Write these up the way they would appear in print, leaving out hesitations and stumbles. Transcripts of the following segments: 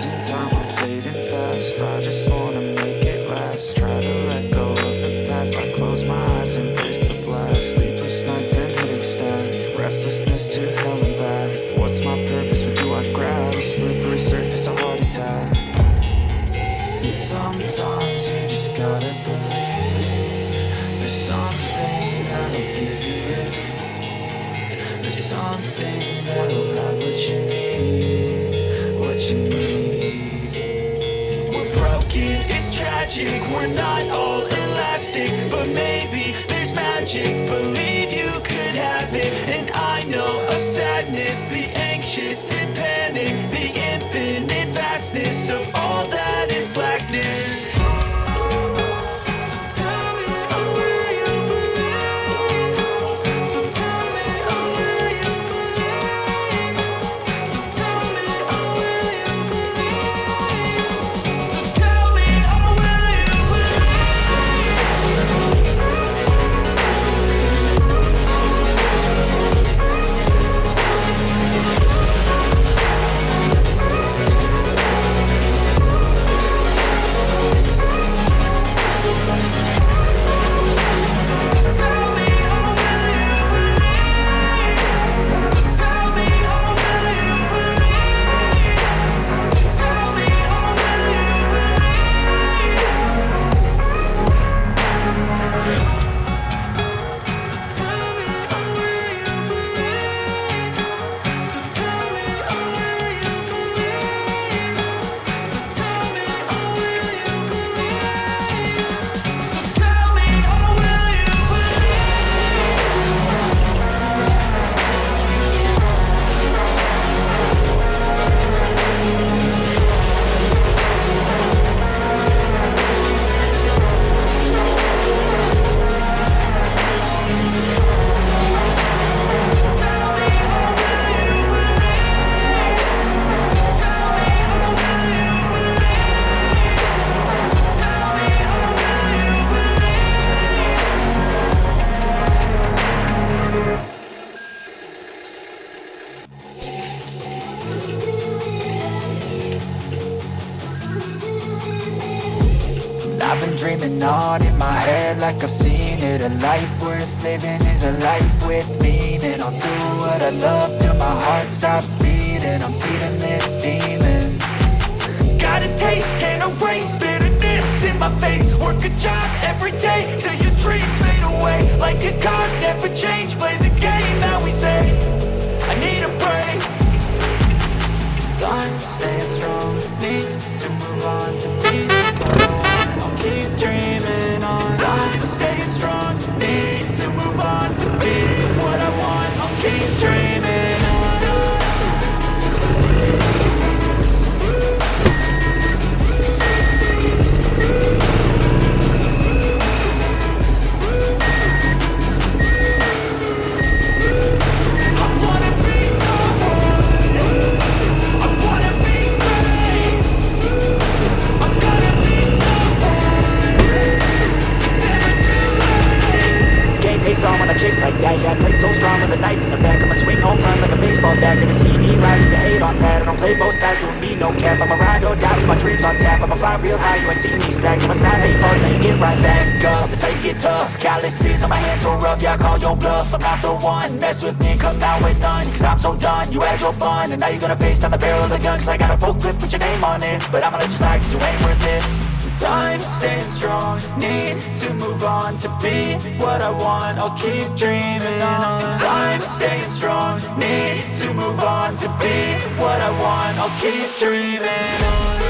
losing time, I'm fading fast. I just wanna make it last. Try to let go of the past. I close my eyes, embrace the blast. Sleepless nights and headache stack. Restlessness to hell and back. What's my purpose? What do I grab? A slippery surface, a heart attack. And sometimes you just gotta believe. There's something that'll give you relief. There's something that'll have what you need. What you need. We're broken, it's tragic. We're not all elastic, but maybe there's magic. Believe you could have it. And I know of sadness, the anxious and panic, the infinite vastness of all that is blackness. I've been dreaming on in my head like I've seen it. A life worth living is a life with meaning. I'll do what I love till my heart stops beating. I'm feeding this demon. Got a taste, can't erase bitterness in my face. Work a job every day till your dreams fade away. Like a card, never change, play the game that we say. I need a break. I'm staying strong, need to move on to be what I want. I'll keep dreaming on. I'm staying strong, need to move on to be what I want. I'll keep dreaming on. Pace on when I chase like that, yeah, I play so strong with a knife in the back. I'ma swing home run like a baseball bat. Gonna see me rise, you hate on that. I don't play both sides, doing me no cap. I'ma ride or die with my dreams on tap. I'ma fly real high, you ain't see me stack. I'ma snap how you fall, how you get right back up. That's how you get tough, calluses on my hands so rough. Yeah, I call your bluff, I'm not the one. Mess with me and come out with none, cause I'm so done. You had your fun, and now you're gonna face down the barrel of the gun. Cause I got a full clip, put your name on it. But I'ma let you slide, cause you ain't worth it. I'm staying strong, need to move on to be what I want. I'll keep dreaming on. I'm staying strong, need to move on to be what I want. I'll keep dreaming on.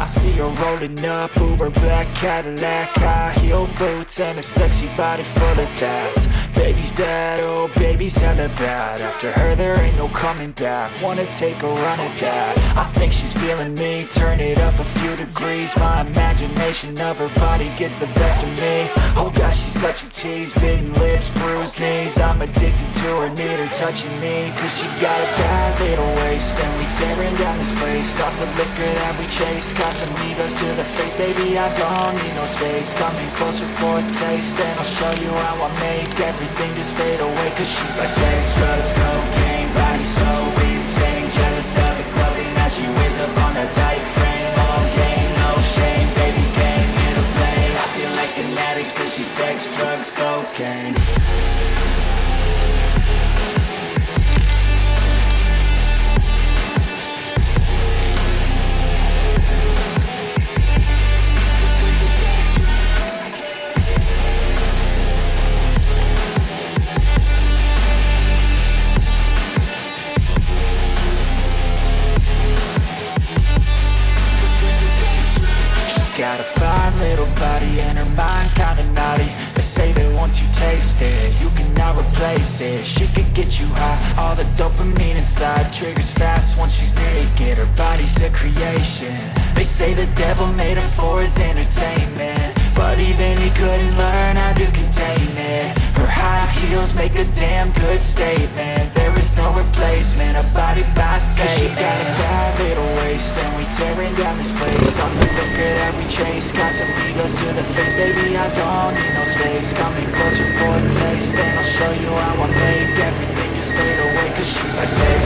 I see her rolling up, Uber black Cadillac, high heel boots and a sexy body full of tats. Baby's bad, oh baby's hella bad. After her there ain't no coming back. Wanna take a run at that. I think she's feeling me, turn it up a few degrees. My imagination of her body gets the best of me. Oh gosh, she's such a tease, bitten lips, bruised knees. I'm addicted to her, need her touching me. Cause she got a bad little waist, and we tearing down this place. Off the liquor that we chase, got some egos to the face. Baby, I don't need no space, coming closer for a taste. And I'll show you how I make everything just fade away. Cause she's like sex, drugs, cocaine, body so insane. Jealous of the clothing that she wears up on a tight frame. All game, no shame, baby came here to play. I feel like an addict cause she's sex, drugs, cocaine. Got a fine little body and her mind's kinda naughty. They say that once you taste it, you cannot replace it. She could get you high, all the dopamine inside triggers fast once she's naked. Her body's a creation. They say the devil made her for his entertainment, but even he couldn't learn how to contain it. Her high heels make a damn good statement. There is no replacement, a body by Satan. Cause she got a bad little waist, and we tearing down this place. Off the liquor that we chase, got some egos to the face. Baby, I don't need no space, coming closer for a taste. And I'll show you how I make everything just fade away. Cause she's like sex,